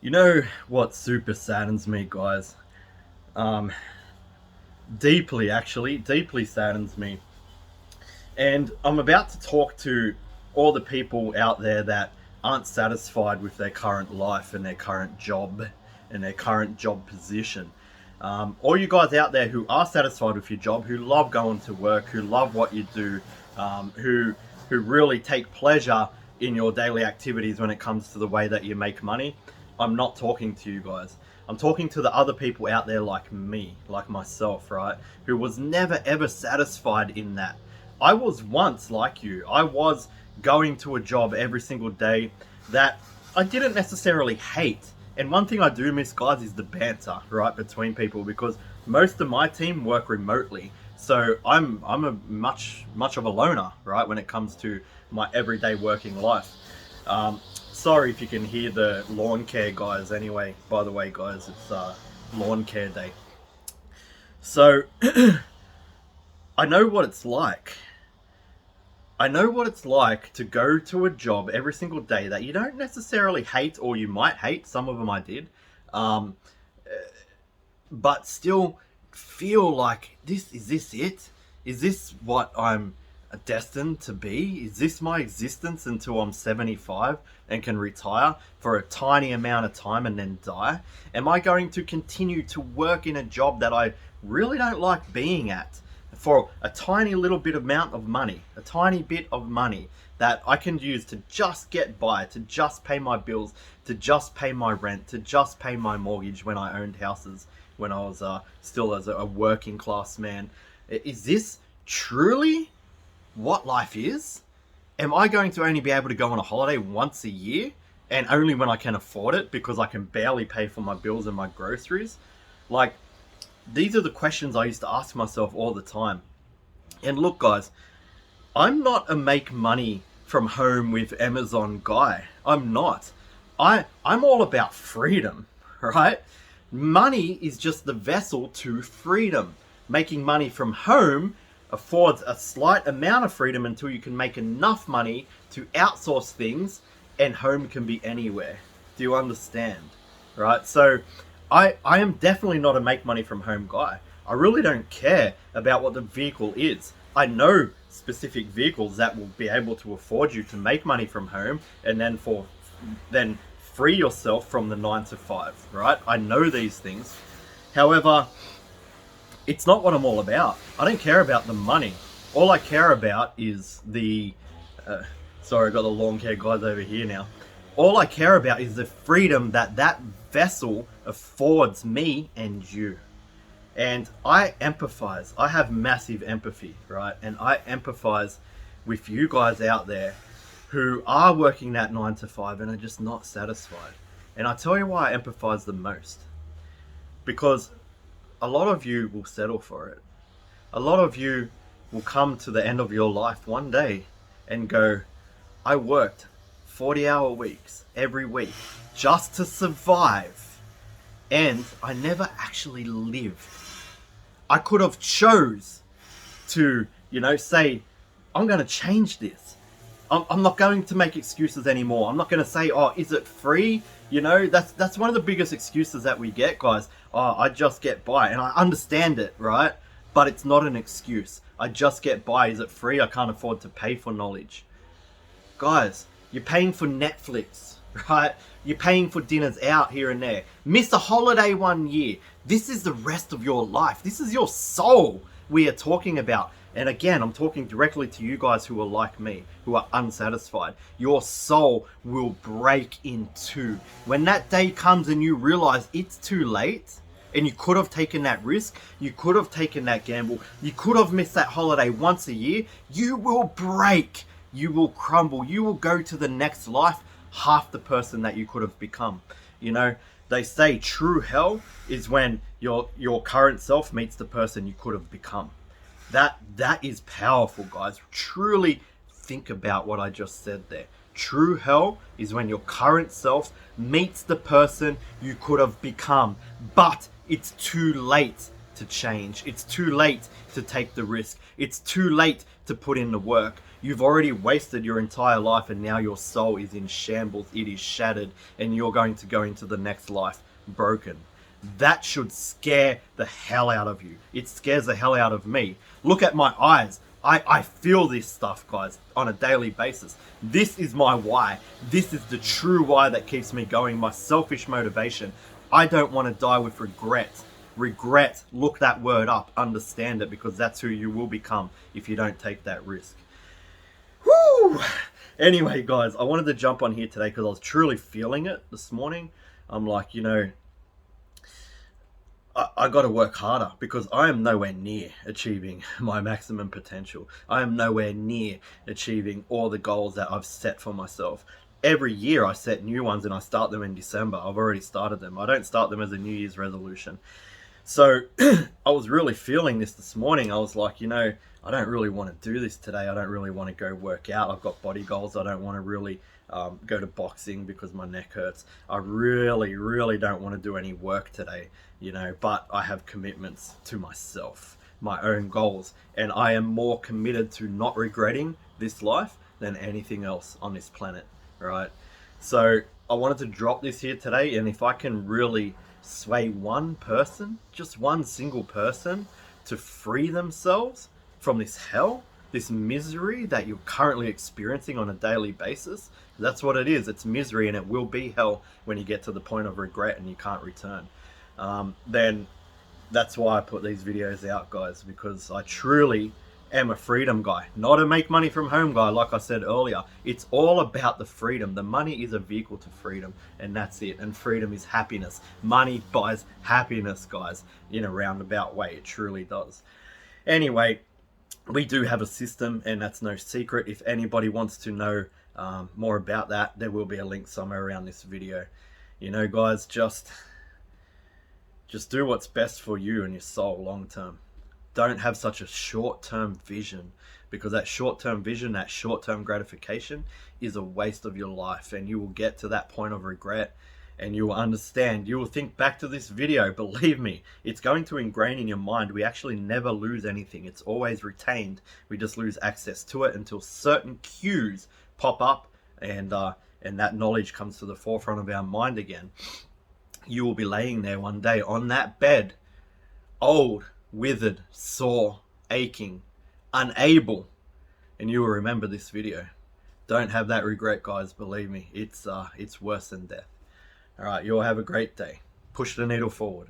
You know what super saddens me, guys? Um, Deeply, actually, deeply saddens me. And I'm about to talk to all the people out there that aren't satisfied with their current life and their current job and their current job position. All you guys out there who are satisfied with your job, who love going to work, who love what you do, who really take pleasure in your daily activities when it comes to the way that you make money. I'm not talking to you guys. I'm talking to the other people out there like me, like myself, right? Who was never ever satisfied in that. I was once like you. I was going to a job every single day that I didn't necessarily hate. And one thing I do miss, guys, is the banter, right, between people, because most of my team work remotely. So I'm a much of a loner, right, when it comes to my everyday working life. Sorry if you can hear the lawn care guys. Anyway, by the way, guys, it's lawn care day. So I know what it's like. I know what it's like to go to a job every single day that you don't necessarily hate, or you might hate. Some of them I did. But still feel like, is this it? Is this what I'm destined to be? Is this my existence until I'm 75 and can retire for a tiny amount of time and then die? Am I going to continue to work in a job that I really don't like being at for a tiny little bit amount of money, a tiny bit of money that I can use to just get by, to just pay my bills, to just pay my rent, to just pay my mortgage when I owned houses, when I was still as a working class man? Is this truly what life is? Am I going to only be able to go on a holiday once a year, and only when I can afford it, because I can barely pay for my bills and my groceries? Like, these are the questions I used to ask myself all the time. And look, guys, I'm not a make money from home with Amazon guy. I'm not. I'm all about freedom, right? Money is just the vessel to freedom. Making money from home affords a slight amount of freedom until you can make enough money to outsource things, and home can be anywhere. Do you understand? Right? So I am definitely not a make money from home guy. I really don't care about what the vehicle is. I know specific vehicles that will be able to afford you to make money from home, and then free yourself from the 9 to 5, right? I know these things. However, it's not what I'm all about. I don't care about the money. All I care about is the... sorry, I've got the lawn care guys over here now. All I care about is the freedom that vessel affords me and you. And I empathize. I have massive empathy, right? And I empathize with you guys out there who are working that 9 to 5 and are just not satisfied. And I tell you why I empathize the most. Because a lot of you will settle for it. A lot of you will come to the end of your life one day and go, I worked 40-hour weeks every week just to survive, and I never actually lived. I could have chose to, say, I'm going to change this. I'm not going to make excuses anymore. I'm not going to say, oh, is it free? That's one of the biggest excuses that we get, guys. Oh, I just get by. And I understand it, right? But it's not an excuse. I just get by. Is it free? I can't afford to pay for knowledge. Guys, you're paying for Netflix, right? You're paying for dinners out here and there. Miss a holiday one year. This is the rest of your life. This is your soul we are talking about. And again, I'm talking directly to you guys who are like me, who are unsatisfied. Your soul will break in two. When that day comes and you realize it's too late, and you could have taken that risk, you could have taken that gamble, you could have missed that holiday once a year, you will break, you will crumble, you will go to the next life half the person that you could have become. They say true hell is when your current self meets the person you could have become. That is powerful, guys. Truly think about what I just said there. True hell is when your current self meets the person you could have become, but it's too late to change. It's too late to take the risk. It's too late to put in the work. You've already wasted your entire life, and now your soul is in shambles. It is shattered, and you're going to go into the next life broken. That should scare the hell out of you. It scares the hell out of me. Look at my eyes. I feel this stuff, guys, on a daily basis. This is my why. This is the true why that keeps me going, my selfish motivation. I don't want to die with regret. Regret, look that word up, understand it, because that's who you will become if you don't take that risk. Woo! Anyway, guys, I wanted to jump on here today because I was truly feeling it this morning. I'm like, you know, I got to work harder because I am nowhere near achieving my maximum potential. I am nowhere near achieving all the goals that I've set for myself. Every year I set new ones and I start them in December. I've already started them. I don't start them as a New Year's resolution. So I was really feeling this morning. I was like, you know, I don't really want to do this today. I don't really want to go work out. I've got body goals. I don't want to really go to boxing because my neck hurts. I really don't want to do any work today, you know, but I have commitments to myself, my own goals, and I am more committed to not regretting this life than anything else on this planet, right? So I wanted to drop this here today, and if I can really sway one person, just one single person, to free themselves from this hell, this misery that you're currently experiencing on a daily basis, that's what it is. It's misery, and it will be hell when you get to the point of regret and you can't return. Then that's why I put these videos out, guys, because I truly am a freedom guy, not a make money from home guy. Like I said earlier, it's all about the freedom. The money is a vehicle to freedom, and that's it. And freedom is happiness. Money buys happiness, guys, in a roundabout way. It truly does. Anyway, we do have a system, and that's no secret. If anybody wants to know more about that, there will be a link somewhere around this video. You know, guys, just do what's best for you and your soul long term. Don't have such a short-term vision, because that short-term vision, that short-term gratification is a waste of your life, and you will get to that point of regret, and you will understand. You will think back to this video. Believe me, it's going to ingrain in your mind. We actually never lose anything. It's always retained. We just lose access to it until certain cues pop up, and that knowledge comes to the forefront of our mind again. You will be laying there one day on that bed, old, withered, sore, aching, unable, and you will remember this video. Don't have that regret, guys. Believe me, it's worse than death. All right, you all have a great day. Push the needle forward.